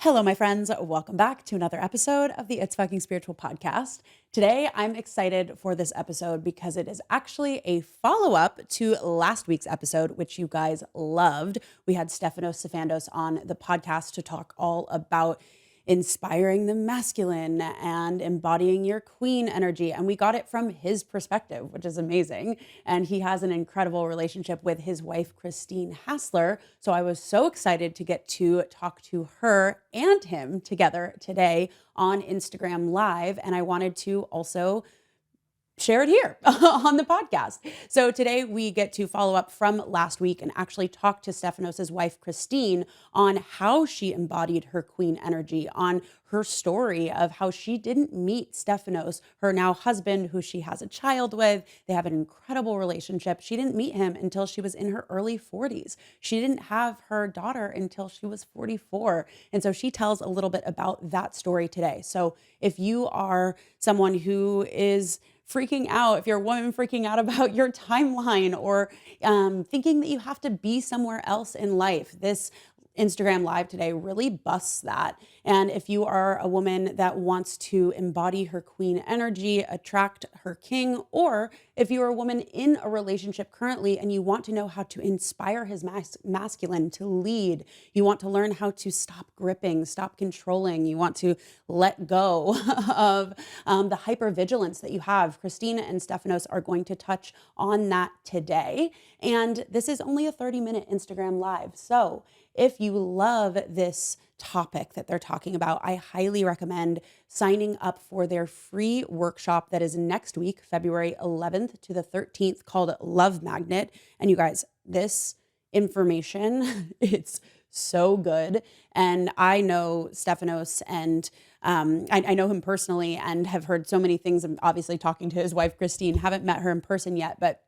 Hello, my friends. Welcome back to another episode of the It's Fucking Spiritual podcast. Today, I'm excited for this episode because it is actually a follow-up to last week's episode, which you guys loved. We had Stefanos Sifandos on the podcast to talk all about inspiring the masculine and embodying your queen energy. And we got it from his perspective, which is amazing. And he has an incredible relationship with his wife, Christine Hassler. So I was so excited to get to talk to her and him together today on Instagram Live. And I wanted to also share it here on the podcast. So today we get to follow up from last week and actually talk to Stefanos' wife, Christine, on how she embodied her queen energy, on her story of how she didn't meet Stefanos, her now husband, who she has a child with. They have an incredible relationship. She didn't meet him until she was in her early 40s. She didn't have her daughter until she was 44. And so she tells a little bit about that story today. So if you are someone who is freaking out, if you're a woman freaking out about your timeline or thinking that you have to be somewhere else in life, this Instagram Live today really busts that. And if you are a woman that wants to embody her queen energy, attract her king, or if you are a woman in a relationship currently and you want to know how to inspire his masculine to lead, you want to learn how to stop gripping, stop controlling, you want to let go of the hypervigilance that you have, Christina and Stefanos are going to touch on that today. And this is only a 30-minute Instagram Live. So if you love this topic that they're talking about, I highly recommend signing up for their free workshop that is next week, February 11th to the 13th, called Love Magnet. And you guys, this information, it's so good. And I know Stefanos and I know him personally and have heard so many things. I'm obviously talking to his wife, Christine, haven't met her in person yet, but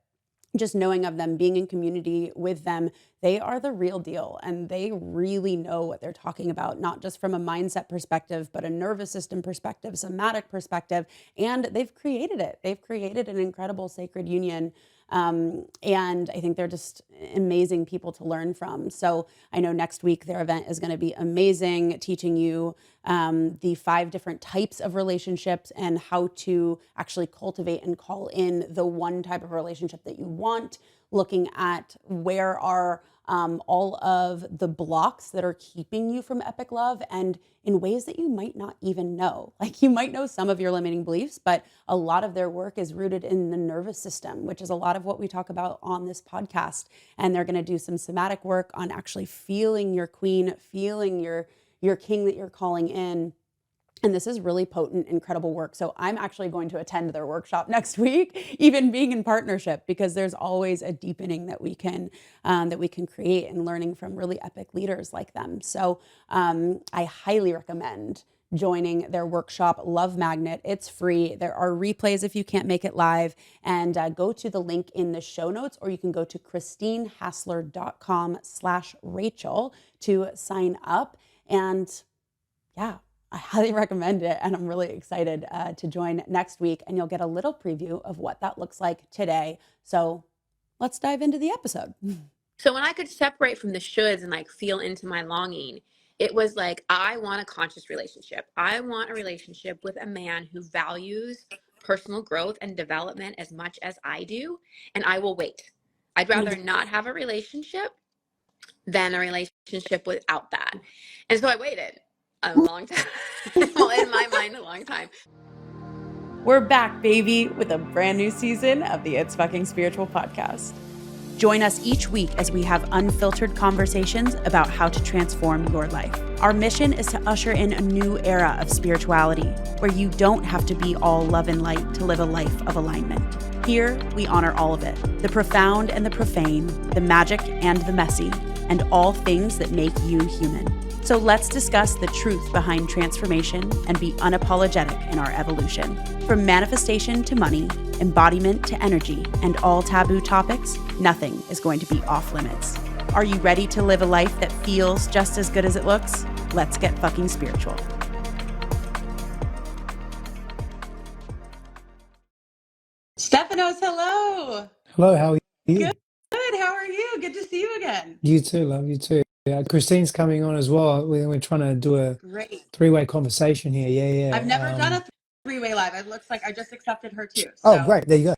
just knowing of them, being in community with them, they are the real deal. And they really know what they're talking about, not just from a mindset perspective, but a nervous system perspective, somatic perspective. And they've created it. They've created an incredible sacred union. And I think they're just amazing people to learn from. So I know next week their event is going to be amazing, teaching you the 5 different types of relationships and how to actually cultivate and call in the one type of relationship that you want, looking at where are all of the blocks that are keeping you from epic love and in ways that you might not even know. Like you might know some of your limiting beliefs, but a lot of their work is rooted in the nervous system, which is a lot of what we talk about on this podcast. And they're going to do some somatic work on actually feeling your queen, feeling your king that you're calling in. And this is really potent, incredible work. So I'm actually going to attend their workshop next week, even being in partnership, because there's always a deepening that we can create and learning from really epic leaders like them. So I highly recommend joining their workshop, Love Magnet. It's free. There are replays if you can't make it live. And go to the link in the show notes, or you can go to christinehassler.com/Rachel to sign up. And yeah, I highly recommend it. And I'm really excited to join next week. And you'll get a little preview of what that looks like today. So let's dive into the episode. So when I could separate from the shoulds and like feel into my longing, it was like, I want a conscious relationship. I want a relationship with a man who values personal growth and development as much as I do. And I will wait. I'd rather not have a relationship than a relationship without that. And so I waited a long time. Well, in my mind, a long time. We're back, baby, with a brand new season of the It's Fucking Spiritual podcast. Join us each week as we have unfiltered conversations about how to transform your life. Our mission is to usher in a new era of spirituality where you don't have to be all love and light to live a life of alignment. Here, we honor all of it, the profound and the profane, the magic and the messy, and all things that make you human. So let's discuss the truth behind transformation and be unapologetic in our evolution. From manifestation to money, embodiment to energy, and all taboo topics, nothing is going to be off limits. Are you ready to live a life that feels just as good as it looks? Let's get fucking spiritual. Stefanos, hello. Hello, how are you? Good. How are you? Good to see you again. You too, love, you too. Christine's coming on as well. We're trying to do a Great. three-way conversation here. Yeah. I've never done a three-way live. It looks like I just accepted her too. Oh, So great. There you go.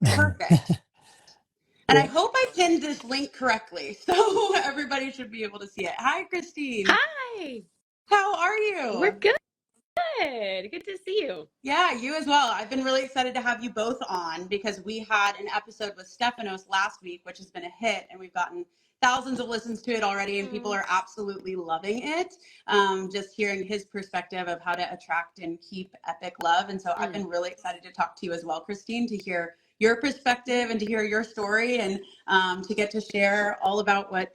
perfect. And I Yeah. hope I pinned this link correctly, so everybody should be able to see it. Hi, Christine. Hi. How are We're you? good. Good to see you. Yeah, you as well. I've been really excited to have you both on because we had an episode with Stefanos last week, which has been a hit, and we've gotten thousands of listens to it already, and people are absolutely loving it. Just hearing his perspective of how to attract and keep epic love. And so I've been really excited to talk to you as well, Christine, to hear your perspective and to hear your story and to get to share all about what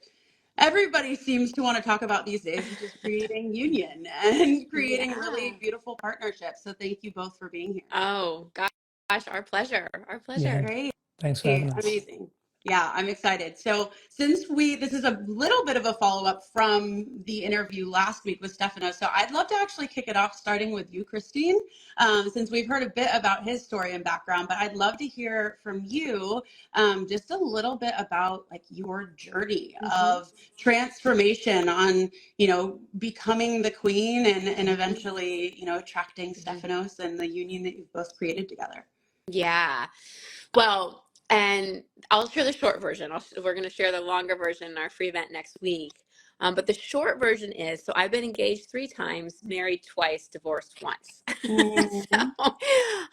everybody seems to want to talk about these days, which is creating union and creating really beautiful partnerships. So thank you both for being here. Oh, gosh, our pleasure. Our pleasure. Yeah. Great. Thanks for having us. Amazing. Yeah, I'm excited. So since this is a little bit of a follow-up from the interview last week with Stefano, so I'd love to actually kick it off starting with you, Christine, since we've heard a bit about his story and background, but I'd love to hear from you just a little bit about like your journey of transformation on, becoming the queen and eventually, attracting Stefanos and the union that you've both created together. Yeah. Well, and I'll share the short version. We're going to share the longer version in our free event next week. But the short version is, so I've been engaged 3 times, married twice, divorced once. So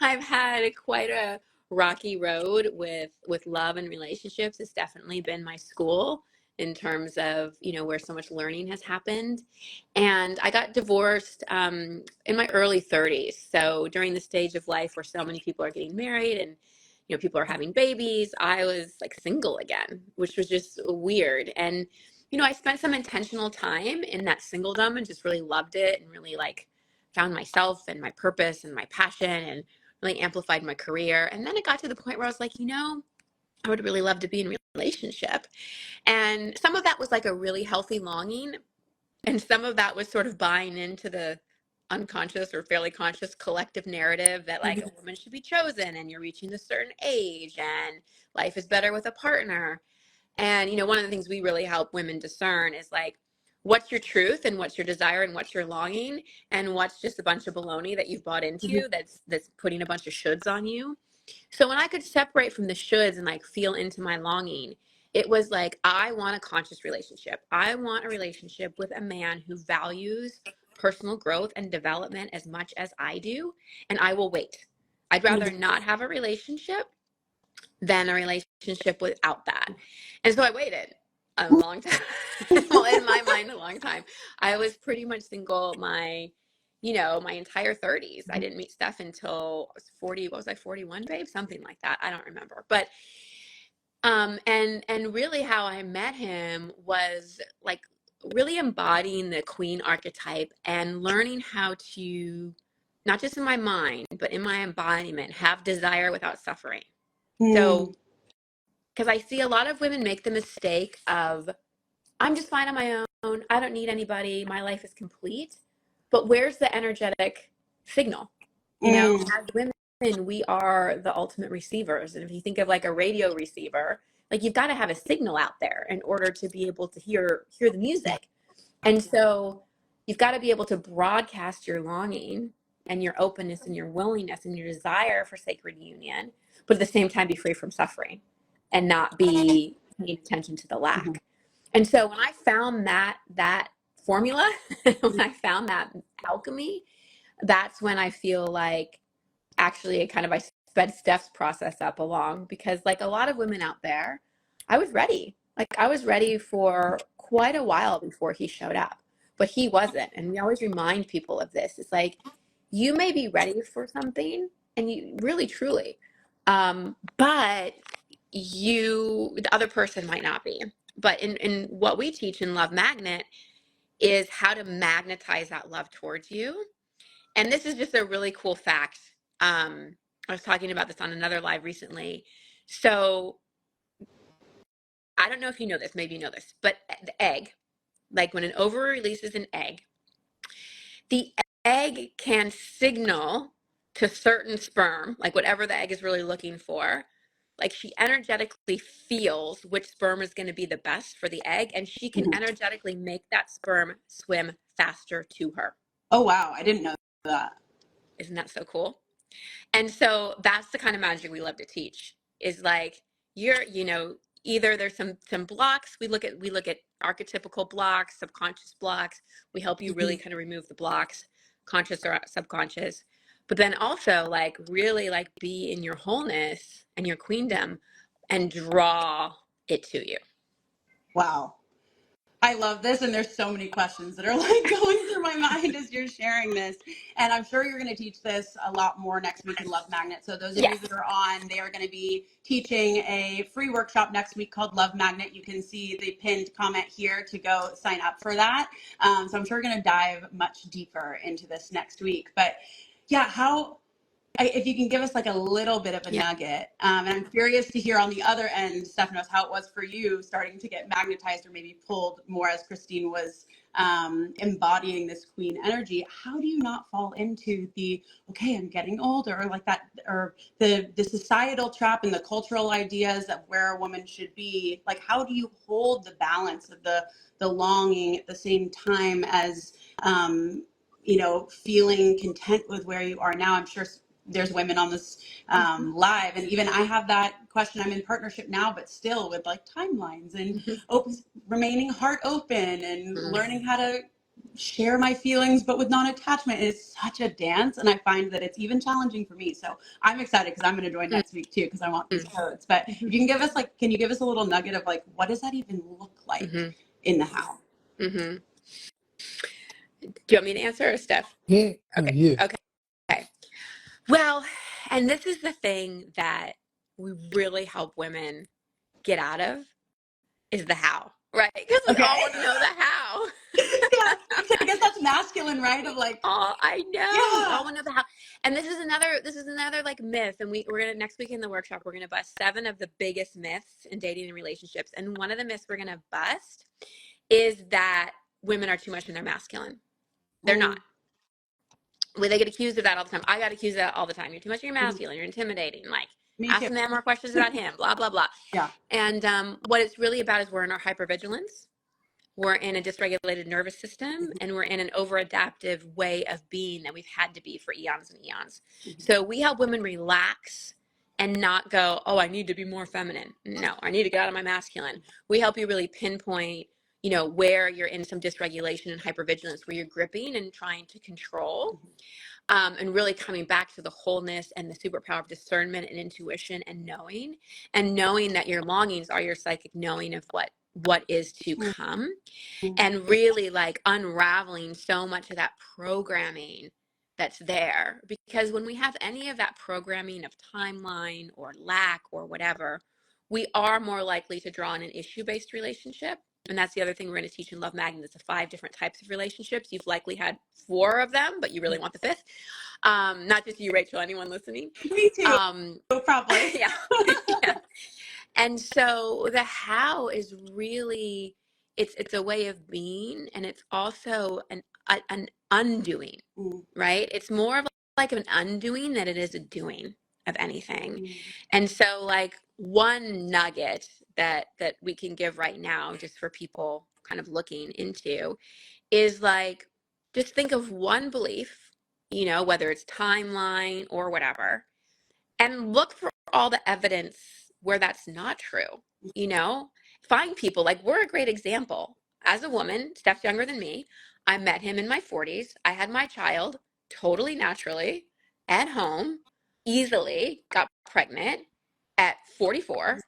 I've had quite a rocky road with love and relationships. It's definitely been my school in terms of, where so much learning has happened. And I got divorced in my early 30s. So during the stage of life where so many people are getting married and people are having babies, I was like single again, which was just weird. And I spent some intentional time in that singledom and just really loved it and really like found myself and my purpose and my passion and really amplified my career. And then it got to the point where I was like, I would really love to be in a relationship. And some of that was like a really healthy longing. And some of that was sort of buying into the unconscious or fairly conscious collective narrative that like a woman should be chosen and you're reaching a certain age and life is better with a partner. And, one of the things we really help women discern is like, what's your truth and what's your desire and what's your longing and what's just a bunch of baloney that you've bought into that's putting a bunch of shoulds on you. So when I could separate from the shoulds and like feel into my longing, it was like, I want a conscious relationship. I want a relationship with a man who values personal growth and development as much as I do. And I will wait. I'd rather not have a relationship than a relationship without that. And so I waited a long time. Well, in my mind, a long time. I was pretty much single my entire 30s. I didn't meet Steph until I was 40. What was I, 41, babe? Something like that. I don't remember. But and really how I met him was like really embodying the queen archetype and learning how to, not just in my mind, but in my embodiment, have desire without suffering. So, because I see a lot of women make the mistake of, I'm just fine on my own. I don't need anybody. My life is complete. But where's the energetic signal? As women, we are the ultimate receivers. And if you think of like a radio receiver, like you've got to have a signal out there in order to be able to hear the music. And so you've got to be able to broadcast your longing and your openness and your willingness and your desire for sacred union, but at the same time be free from suffering and not be paying attention to the lack. And so when I found that formula, when I found that alchemy, that's when I feel like actually I sped Steph's process up along, because like a lot of women out there, I was ready. Like I was ready for quite a while before he showed up, but he wasn't. And we always remind people of this. It's like, you may be ready for something and you really, truly, but the other person might not be. But in what we teach in Love Magnet is how to magnetize that love towards you. And this is just a really cool fact. I was talking about this on another live recently. So I don't know if you know this, maybe you know this, but the egg, like when an ovary releases an egg, the egg can signal to certain sperm, like whatever the egg is really looking for, Like she energetically feels which sperm is going to be the best for the egg, and she can energetically make that sperm swim faster to her. Oh, wow. I didn't know that. Isn't that so cool? And so that's the kind of magic we love to teach, is like either there's some blocks. We look at archetypical blocks, subconscious blocks. We help you really kind of remove the blocks, conscious or subconscious. But then also like really like be in your wholeness and your queendom and draw it to you. Wow. I love this, and there's so many questions that are like going through my mind as you're sharing this. And I'm sure you're going to teach this a lot more next week in Love Magnet. So those of you that are on, they are going to be teaching a free workshop next week called Love Magnet. You can see the pinned comment here to go sign up for that. So I'm sure we're going to dive much deeper into this next week. But yeah, if you can give us like a little bit of a nugget, and I'm curious to hear on the other end, Stefanos, how it was for you starting to get magnetized or maybe pulled more as Christine was embodying this queen energy. How do you not fall into the, okay, I'm getting older, or like that, or the societal trap and the cultural ideas of where a woman should be? Like, how do you hold the balance of the longing at the same time as, feeling content with where you are now? I'm sure there's women on this live, and even I have that question. I'm in partnership now, but still with like timelines and remaining heart open and learning how to share my feelings, but with non-attachment. It's such a dance, and I find that it's even challenging for me. So I'm excited because I'm going to join next week too, because I want these codes. But if you can give us can you give us a little nugget of like, what does that even look like in the how? Do you want me to answer, or Steph? Yeah. Okay. You. Okay. Well, and this is the thing that we really help women get out of, is the how, right? Because we all want to know the how. Yeah, I guess that's masculine, right? Of like, I know. We all want to know the how. And this is another like myth. And we're gonna next week in the workshop, we're gonna bust 7 of the biggest myths in dating and relationships. And one of the myths we're gonna bust is that women are too much in their masculine. They're not. They get accused of that all the time. I got accused of that all the time. You're too much in your masculine. You're intimidating. Like, ask the man more questions about him. Blah blah blah. Yeah. And what it's really about is we're in our hypervigilance. We're in a dysregulated nervous system, and we're in an over-adaptive way of being that we've had to be for eons and eons. So we help women relax and not go, oh, I need to be more feminine. No, I need to get out of my masculine. We help you really pinpoint, where you're in some dysregulation and hypervigilance, where you're gripping and trying to control, and really coming back to the wholeness and the superpower of discernment and intuition and knowing that your longings are your psychic knowing of what is to come, and really like unraveling so much of that programming that's there. Because when we have any of that programming of timeline or lack or whatever, we are more likely to draw in an issue-based relationship. And that's the other thing we're going to teach in Love Magnet. It's the 5 different types of relationships. You've likely had 4 of them, but you really want the 5th. Not just you, Rachel, anyone listening. Me too. Probably. Yeah. Yeah. And so the how is really, it's a way of being, and it's also an undoing, right? It's more of like an undoing than it is a doing of anything. And so like one nugget that we can give right now, just for people kind of looking into, is like, just think of one belief, whether it's timeline or whatever, and look for all the evidence where that's not true. Find people. Like, we're a great example. As a woman, Steph's younger than me. I met him in my 40s. I had my child totally naturally at home, easily got pregnant at 44.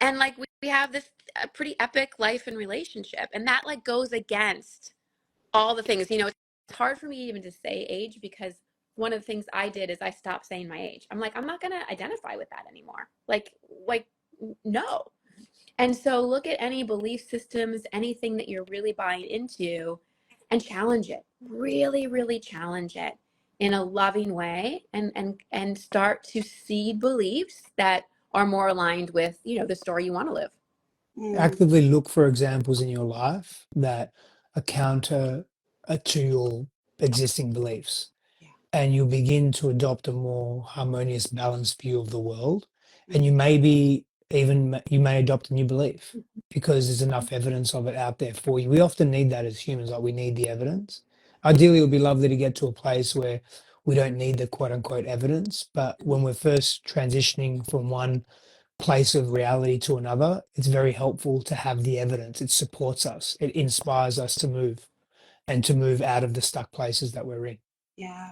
And like we have this pretty epic life and relationship, and that like goes against all the things. It's hard for me even to say age, because one of the things I did is I stopped saying my age. I'm like, I'm not going to identify with that anymore. Like, no. And so look at any belief systems, anything that you're really buying into, and challenge it. Really, really challenge it in a loving way, and start to seed beliefs that are more aligned with, the story you want to live. Actively look for examples in your life that are counter to your existing beliefs. And you'll begin to adopt a more harmonious, balanced view of the world. and you may adopt a new belief because there's enough evidence of it out there for you. We often need that as humans, like we need the evidence. Ideally, it would be lovely to get to a place where we don't need the quote unquote evidence, but when we're first transitioning from one place of reality to another, it's very helpful to have the evidence. It supports us, it inspires us to move and to move out of the stuck places that we're in. Yeah.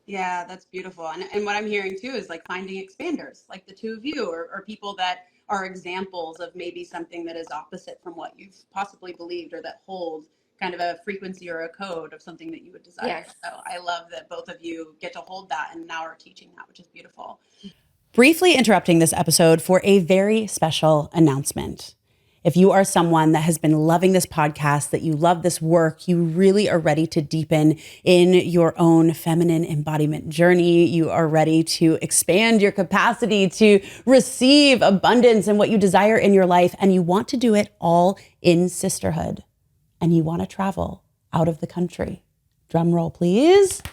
Yeah, that's beautiful. And what I'm hearing too is like finding expanders, like the two of you, or people that are examples of maybe something that is opposite from what you've possibly believed, or that hold kind of a frequency or a code of something that you would desire. Yes. So I love that both of you get to hold that and now are teaching that, which is beautiful. Briefly interrupting this episode for a very special announcement. If you are someone that has been loving this podcast, that you love this work, you really are ready to deepen in your own feminine embodiment journey, you are ready to expand your capacity to receive abundance and what you desire in your life, and you want to do it all in sisterhood, and you want to travel out of the country. Drum roll, please.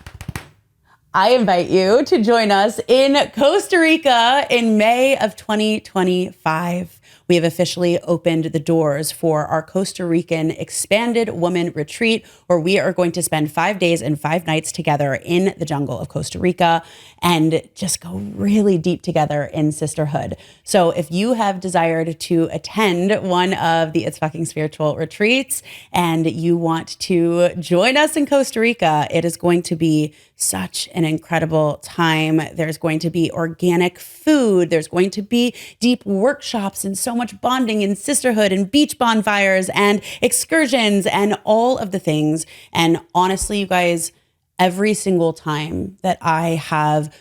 I invite you to join us in Costa Rica in May of 2025. We have officially opened the doors for our Costa Rican Expanded Woman Retreat, where we are going to spend 5 days and 5 nights together in the jungle of Costa Rica and just go really deep together in sisterhood. So if you have desired to attend one of the It's Fucking Spiritual retreats and you want to join us in Costa Rica, it is going to be such an incredible time. There's going to be organic food. There's going to be deep workshops and so much bonding and sisterhood and beach bonfires and excursions and all of the things. And honestly, you guys, every single time that I have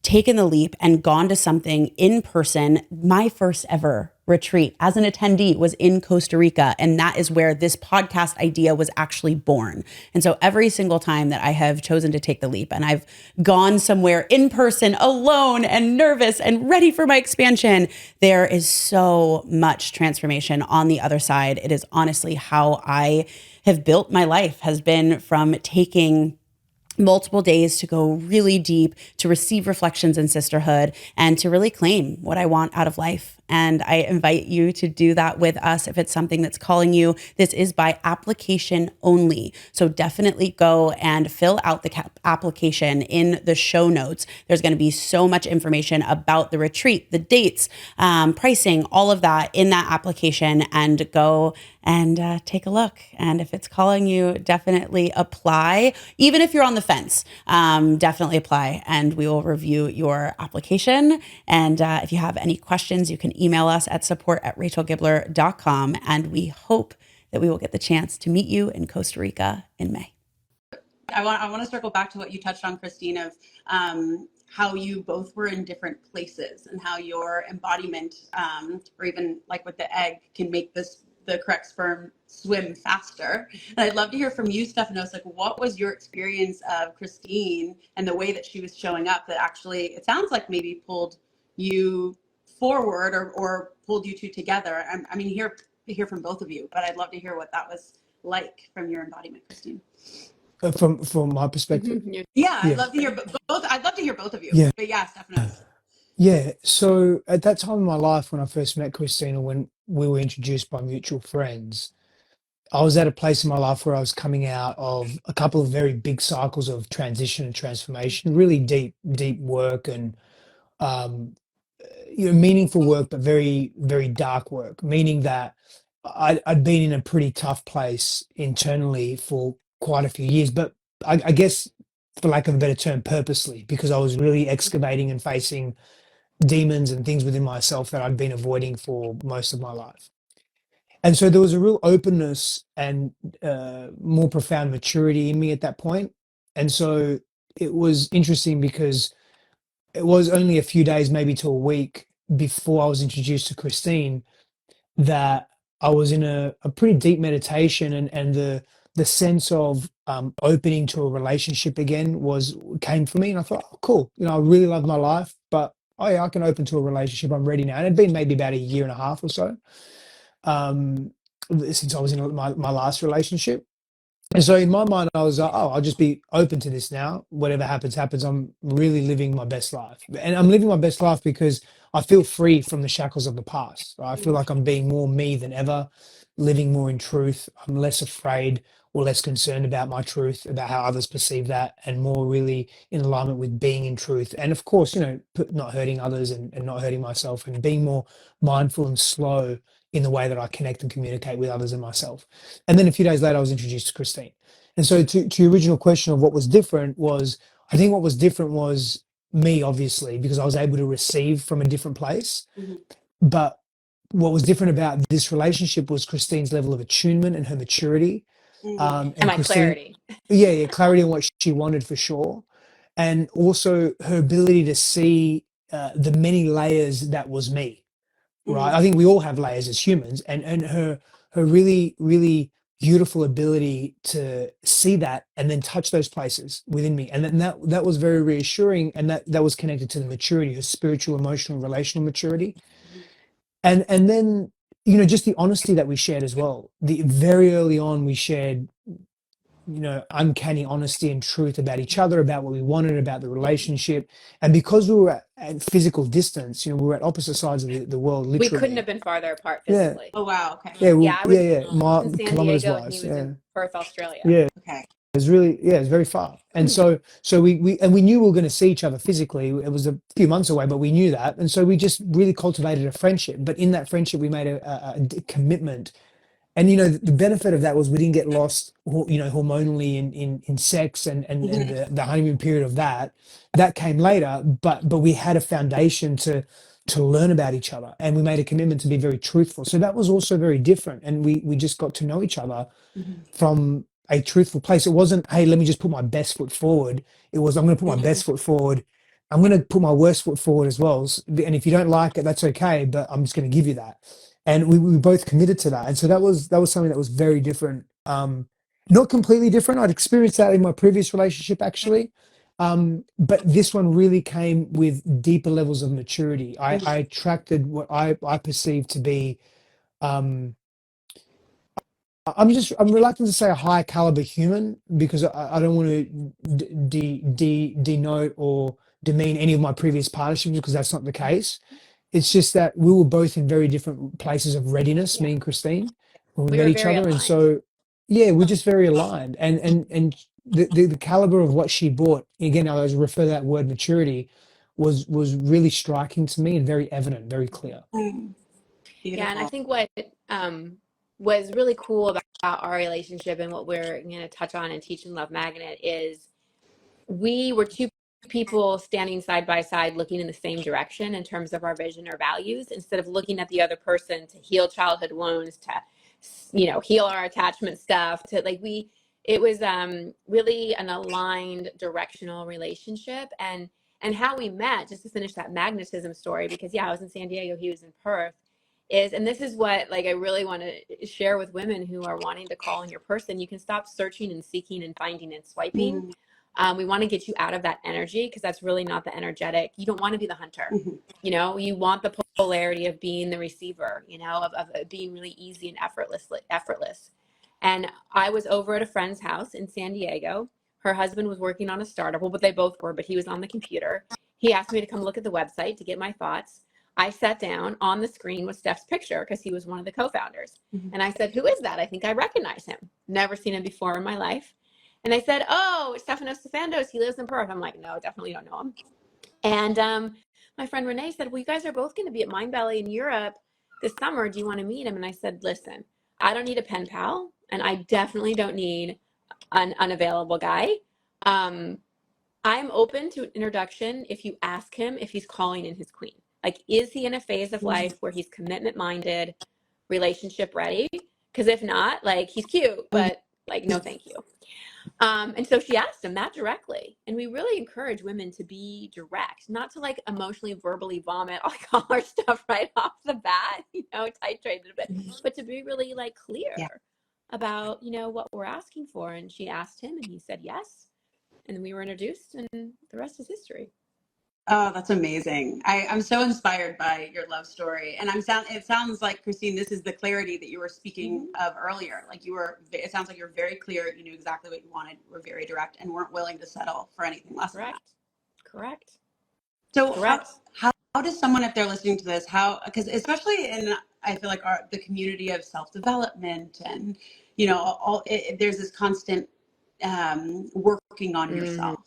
taken the leap and gone to something in person, my first ever retreat as an attendee was in Costa Rica. And that is where this podcast idea was actually born. And so every single time that I have chosen to take the leap and I've gone somewhere in person alone and nervous and ready for my expansion, there is so much transformation on the other side. It is honestly how I have built my life, has been from taking multiple days to go really deep, to receive reflections in sisterhood, and to really claim what I want out of life. And I invite you to do that with us if it's something that's calling you. This is by application only. So definitely go and fill out the application in the show notes. There's going to be so much information about the retreat, the dates, pricing, all of that in that application, and go and take a look. And if it's calling you, definitely apply. Even if you're on the fence, definitely apply, and we will review your application. And if you have any questions, you can email us at support@rachelgibler.com. And we hope that we will get the chance to meet you in Costa Rica in May. I want to circle back to what you touched on, Christine, of how you both were in different places and how your embodiment, or even like with the egg, can make the correct sperm swim faster. And I'd love to hear from you, Stefanos, like what was your experience of Christine and the way that she was showing up that actually, it sounds like maybe pulled you forward or pulled you two together. I mean, hear from both of you, but I'd love to hear what that was like from your embodiment, Christine. From my perspective? Yeah, I'd love to hear both. I'd love to hear both of you. Yeah. But yeah, Stefanos. Yeah. So at that time in my life, when I first met Christina, when we were introduced by mutual friends, I was at a place in my life where I was coming out of a couple of very big cycles of transition and transformation, really deep work and um, meaningful work, but very, very dark work, meaning that I'd been in a pretty tough place internally for quite a few years, but I guess, for lack of a better term, purposely, because I was really excavating and facing demons and things within myself that I'd been avoiding for most of my life. And so there was a real openness and more profound maturity in me at that point. And so it was interesting because it was only a few days, maybe to a week before I was introduced to Christine, that I was in a pretty deep meditation, and the sense of opening to a relationship again came for me, and I thought, oh, cool, I really love my life, but oh yeah, I can open to a relationship. I'm ready now. And it'd been maybe about a year and a half or so since I was in my last relationship. And so in my mind, I was like, oh, I'll just be open to this now. Whatever happens, happens. I'm really living my best life. And I'm living my best life because I feel free from the shackles of the past. Right? I feel like I'm being more me than ever, living more in truth. I'm less afraid or less concerned about my truth, about how others perceive that, and more really in alignment with being in truth. And of course, not hurting others and not hurting myself, and being more mindful and slow in the way that I connect and communicate with others and myself. And then a few days later, I was introduced to Christine. And so to your original question of what was different was, I think what was different was me, obviously, because I was able to receive from a different place. But what was different about this relationship was Christine's level of attunement and her maturity. And And my Christine, clarity. yeah, clarity on what she wanted for sure. And also her ability to see the many layers that was me, right? I think we all have layers as humans, and her really, really beautiful ability to see that and then touch those places within me. And then that was very reassuring, and that was connected to the maturity, her spiritual, emotional, relational maturity. And then, just the honesty that we shared as well. The very early on we shared, uncanny honesty and truth about each other, about what we wanted, about the relationship. And because we were at physical distance, we were at opposite sides of the world, We couldn't have literally. been farther apart Yeah. physically. Oh, wow. Okay. Yeah, Yeah, I was in San kilometers Diego and he wise. was Yeah. in Perth, Australia. Yeah. Okay. It was very far. And so we knew we were going to see each other physically. It was a few months away, but we knew that. And so we just really cultivated a friendship. But in that friendship, we made a commitment. And the benefit of that was we didn't get lost, hormonally in sex and the honeymoon period of that. That came later, but we had a foundation to learn about each other, and we made a commitment to be very truthful. So that was also very different, and we just got to know each other from a truthful place. It wasn't, hey, let me just put my best foot forward. It was, I'm going to put my best foot forward. I'm going to put my worst foot forward as well. And if you don't like it, that's okay, but I'm just going to give you that. And we both committed to that. And so that was something that was very different. Not completely different. I'd experienced that in my previous relationship, actually. But this one really came with deeper levels of maturity. I attracted what I perceived to be, I'm reluctant to say a high caliber human, because I don't want to denote or demean any of my previous partnerships, because that's not the case. It's just that we were both in very different places of readiness, me and Christine, when we We met were each very other. And aligned. so, yeah, we're just very aligned. And the caliber of what she brought, again, I always refer to that word maturity, was really striking to me and very evident, very clear. Yeah, and I Beautiful. think what was really cool about our relationship and what we're going to touch on and teach in Love Magnet is we were two people standing side by side looking in the same direction in terms of our vision or values, instead of looking at the other person to heal childhood wounds, to heal our attachment stuff, to it was really an aligned directional relationship. And how we met, just to finish that magnetism story, because I was in San Diego, he was in Perth, and this is what I really want to share with women who are wanting to call in your person. You can stop searching and seeking and finding and swiping. We want to get you out of that energy, because that's really not the energetic. You don't want to be the hunter. You want the polarity of being the receiver, of being really easy and effortless. And I was over at a friend's house in San Diego. Her husband was working on a startup, well, but they both were, but he was on the computer. He asked me to come look at the website to get my thoughts. I sat down. On the screen was Steph's picture, because he was one of the co-founders. And I said, "Who is that? I think I recognize him. Never seen him before in my life." And they said, "Oh, it's Stefanos Sifandos. He lives in Perth." I'm like, "No, definitely don't know him." And my friend Renee said, "Well, you guys are both going to be at Mindvalley in Europe this summer. Do you want to meet him?" And I said, "Listen, I don't need a pen pal, and I definitely don't need an unavailable guy. I'm open to an introduction if you ask him if he's calling in his queen. Is he in a phase of life where he's commitment minded, relationship ready? Because if not, he's cute, but no, thank you." And so she asked him that directly. And we really encourage women to be direct, not to emotionally, verbally vomit all our stuff right off the bat, titrated a bit, but to be really clear Yeah. about, what we're asking for. And she asked him and he said yes. And we were introduced, and the rest is history. Oh, that's amazing. I'm so inspired by your love story. And it sounds like, Christine, this is the clarity that you were speaking of earlier. It sounds like you're very clear. You knew exactly what you wanted, were very direct, and weren't willing to settle for anything less than that. Correct. So Correct. how does someone, if they're listening to this, because especially in, I feel like the community of self-development and, there's this constant working on Mm. yourself.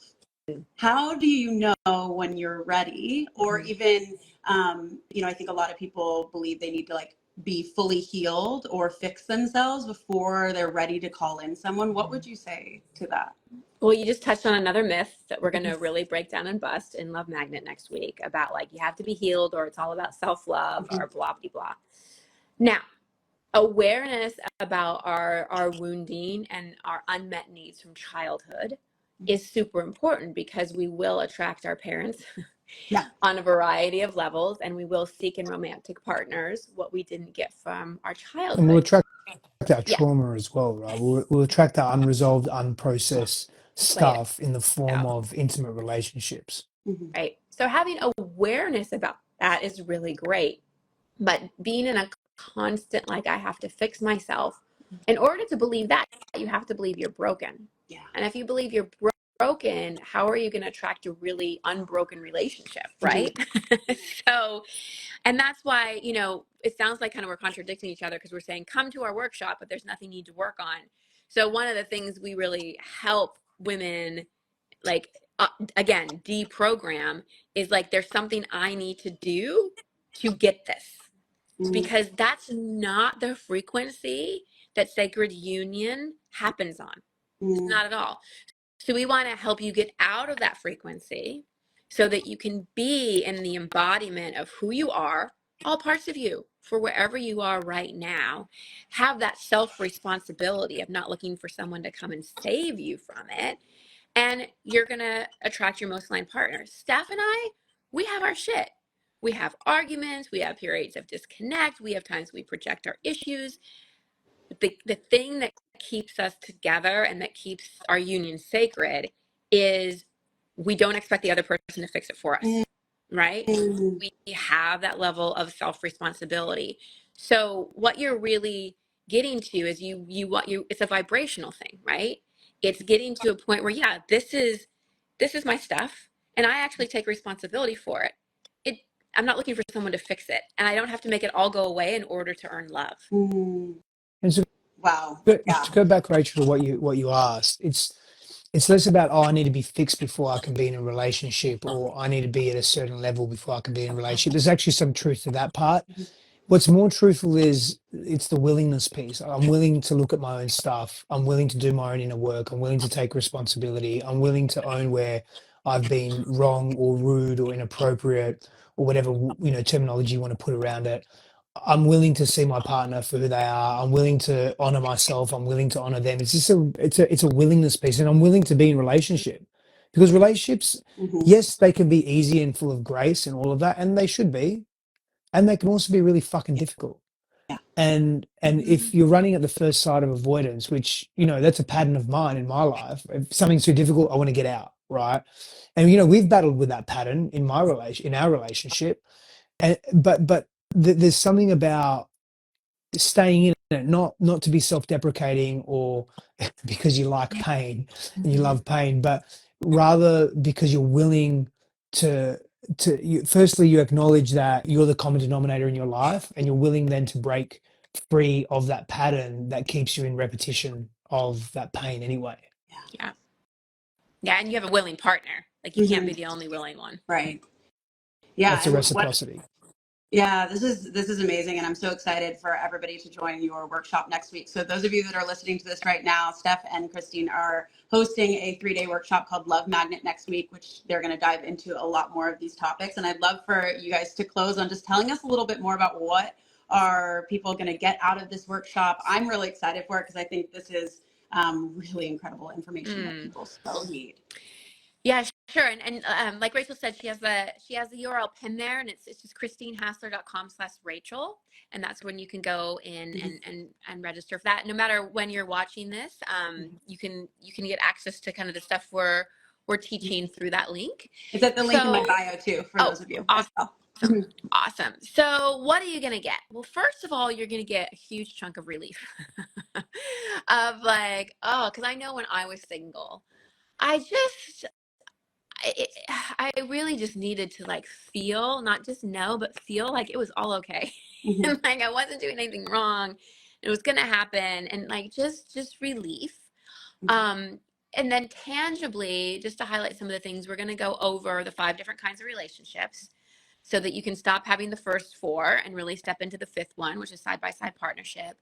How do you know when you're ready? Or even, I think a lot of people believe they need to like be fully healed or fix themselves before they're ready to call in someone. What would you say to that? Well, you just touched on another myth that we're going to really break down and bust in Love Magnet next week about like you have to be healed or it's all about self-love or blah, blah, blah. Now, awareness about our wounding and our unmet needs from childhood is super important because we will attract our parents on a variety of levels, and we will seek in romantic partners what we didn't get from our childhood. And we'll attract our trauma as well, right? We'll attract our unresolved, unprocessed stuff in the form of intimate relationships. Right. So having awareness about that is really great. But being in a constant, like, I have to fix myself, in order to believe that, you have to believe you're broken. Yeah. And if you believe you're broken, how are you going to attract a really unbroken relationship, right? So, and that's why, it sounds like kind of we're contradicting each other because we're saying, come to our workshop, but there's nothing you need to work on. So one of the things we really help women, like, again, deprogram is like, there's something I need to do to get this. Because that's not the frequency that sacred union happens on. It's not at all. So we want to help you get out of that frequency so that you can be in the embodiment of who you are, all parts of you, for wherever you are right now. Have that self-responsibility of not looking for someone to come and save you from it. And you're going to attract your most aligned partners. Steph and I, we have our shit. We have arguments. We have periods of disconnect. We have times we project our issues. The thing that keeps us together and that keeps our union sacred is we don't expect the other person to fix it for us, right? We have that level of self-responsibility. So what you're really getting to is it's a vibrational thing, right? It's getting to a point where, yeah, this is my stuff, and I actually take responsibility for it. I'm not looking for someone to fix it, and I don't have to make it all go away in order to earn love. And so, Wow. to go back, Rachel, to what you asked, it's less about, I need to be fixed before I can be in a relationship, or I need to be at a certain level before I can be in a relationship. There's actually some truth to that part. What's more truthful is it's the willingness piece. I'm willing to look at my own stuff. I'm willing to do my own inner work. I'm willing to take responsibility. I'm willing to own where I've been wrong or rude or inappropriate or whatever, terminology you want to put around it. I'm willing to see my partner for who they are. I'm willing to honor myself. I'm willing to honor them. It's just it's a willingness piece, and I'm willing to be in relationship, because relationships, yes, they can be easy and full of grace and all of that, and they should be, and they can also be really fucking difficult. And if you're running at the first side of avoidance, which, that's a pattern of mine in my life, if something's too difficult, I want to get out, right? And we've battled with that pattern in our relationship, and but there's something about staying in it, not to be self-deprecating or because you like pain and you love pain, but rather because you're willing to firstly, you acknowledge that you're the common denominator in your life, and you're willing then to break free of that pattern that keeps you in repetition of that pain anyway. Yeah, and you have a willing partner. Like, you can't be the only willing one. Right. Yeah. That's a reciprocity. Yeah, this is amazing, and I'm so excited for everybody to join your workshop next week. So those of you that are listening to this right now, Steph and Christine are hosting a 3-day workshop called Love Magnet next week, which they're going to dive into a lot more of these topics. And I'd love for you guys to close on just telling us a little bit more about what are people going to get out of this workshop. I'm really excited for it because I think this is really incredible information that people so need. Yeah, sure. And like Rachel said, she has the URL pinned there, and it's just christinehassler.com/Rachel. And that's when you can go in and register for that. No matter when you're watching this, you can get access to kind of the stuff we're teaching through that link. It's at the link in my bio too, for those of you. Awesome. Awesome. So what are you going to get? Well, first of all, you're going to get a huge chunk of relief of like, because I know when I was single, I really just needed to like feel, not just know, but feel like it was all okay. And like I wasn't doing anything wrong. It was gonna happen, and like just relief. Um, and then tangibly, just to highlight some of the things, we're gonna go over the 5 different kinds of relationships so that you can stop having the first 4 and really step into the 5th one, which is side-by-side partnership.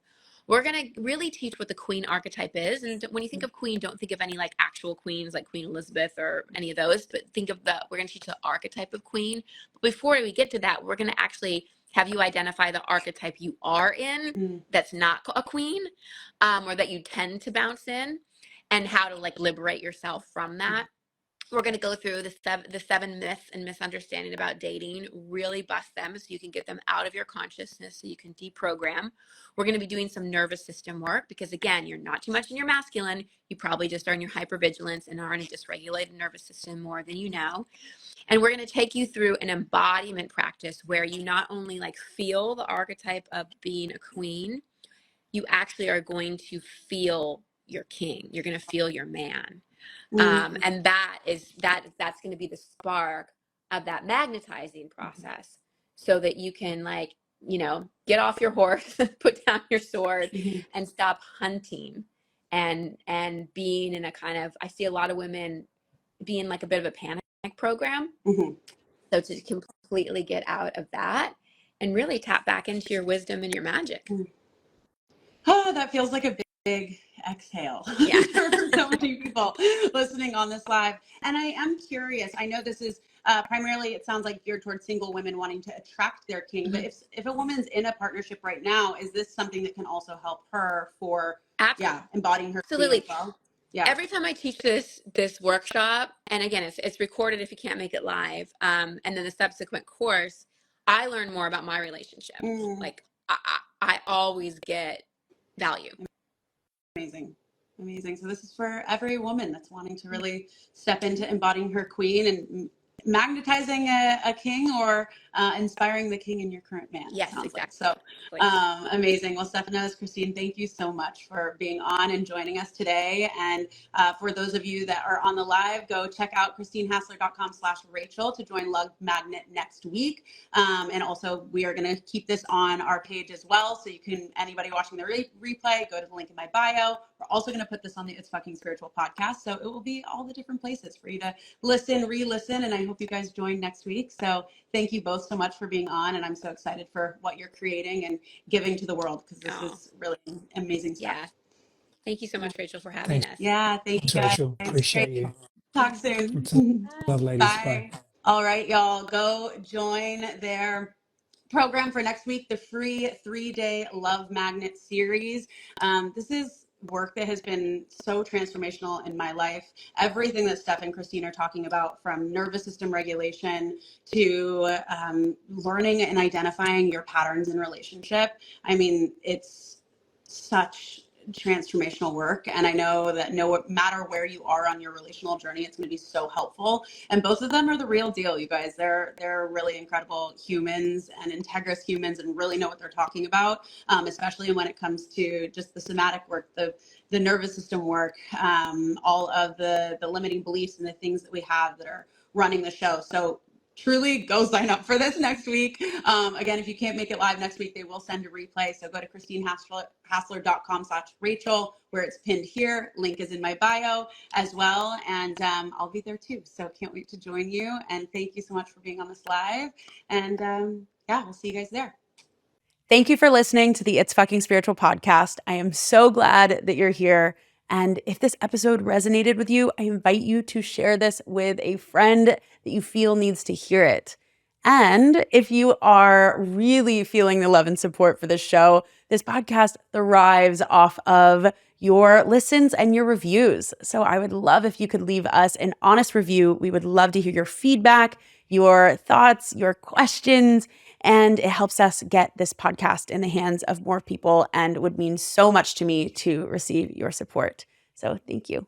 We're going to really teach what the queen archetype is. And when you think of queen, don't think of any like actual queens like Queen Elizabeth or any of those, but think of we're going to teach the archetype of queen. But before we get to that, we're going to actually have you identify the archetype you are in that's not a queen, or that you tend to bounce in, and how to like liberate yourself from that. We're going to go through the 7 myths and misunderstanding about dating, really bust them so you can get them out of your consciousness so you can deprogram. We're going to be doing some nervous system work because, again, you're not too much in your masculine. You probably just are in your hypervigilance and are in a dysregulated nervous system more than you know. And we're going to take you through an embodiment practice where you not only like feel the archetype of being a queen, you actually are going to feel your king. You're going to feel your man. And that's going to be the spark of that magnetizing process so that you can like, get off your horse, put down your sword and stop hunting and being in a kind of, I see a lot of women being like a bit of a panic program. So to completely get out of that and really tap back into your wisdom and your magic. Oh, that feels like a big exhale Yeah. for so many people listening on this live. And I am curious, I know this is primarily, it sounds like geared towards single women wanting to attract their king, but if a woman's in a partnership right now, is this something that can also help her for embodying her Absolutely. king as well? Yeah. Every time I teach this workshop, and again, it's recorded if you can't make it live, and then the subsequent course, I learn more about my relationship. Like I always get value. Amazing. So this is for every woman that's wanting to really step into embodying her queen and magnetizing a king or inspiring the king in your current man. Yes, exactly. Like. So amazing. Well, Stefanos, Christine, thank you so much for being on and joining us today. And for those of you that are on the live, go check out christinehassler.com/Rachel to join Love Magnet next week. And also we are going to keep this on our page as well. So you can, anybody watching the replay, go to the link in my bio. We're also going to put this on the It's Fucking Spiritual podcast. So it will be all the different places for you to listen, re-listen. And I hope you guys join next week. So thank you both so much for being on. And I'm so excited for what you're creating and giving to the world because this is really amazing stuff. Yeah. Thank you so much, Rachel, for having us. Yeah, thank you guys. Rachel. Appreciate you. Talk soon. Love, ladies. Bye. All right, y'all, go join their program for next week, the free 3-day Love Magnet series. This is work that has been so transformational in my life. Everything that Steph and Christine are talking about, from nervous system regulation to learning and identifying your patterns in relationship. I mean, it's such transformational work, and I know that no matter where you are on your relational journey, it's going to be so helpful. And both of them are the real deal, you guys. They're really incredible humans and integrous humans and really know what they're talking about, especially when it comes to just the somatic work, the nervous system work, all of the limiting beliefs and the things that we have that are running the show. So truly go sign up for this next week. Again, if you can't make it live next week, they will send a replay. So go to christinehassler.com/Rachel, where it's pinned here. Link is in my bio as well. And I'll be there too. So can't wait to join you. And thank you so much for being on this live. And we'll see you guys there. Thank you for listening to the It's Fucking Spiritual podcast. I am so glad that you're here. And if this episode resonated with you, I invite you to share this with a friend that you feel needs to hear it. And if you are really feeling the love and support for this show, this podcast thrives off of your listens and your reviews. So I would love if you could leave us an honest review. We would love to hear your feedback, your thoughts, your questions, and it helps us get this podcast in the hands of more people and would mean so much to me to receive your support. So thank you.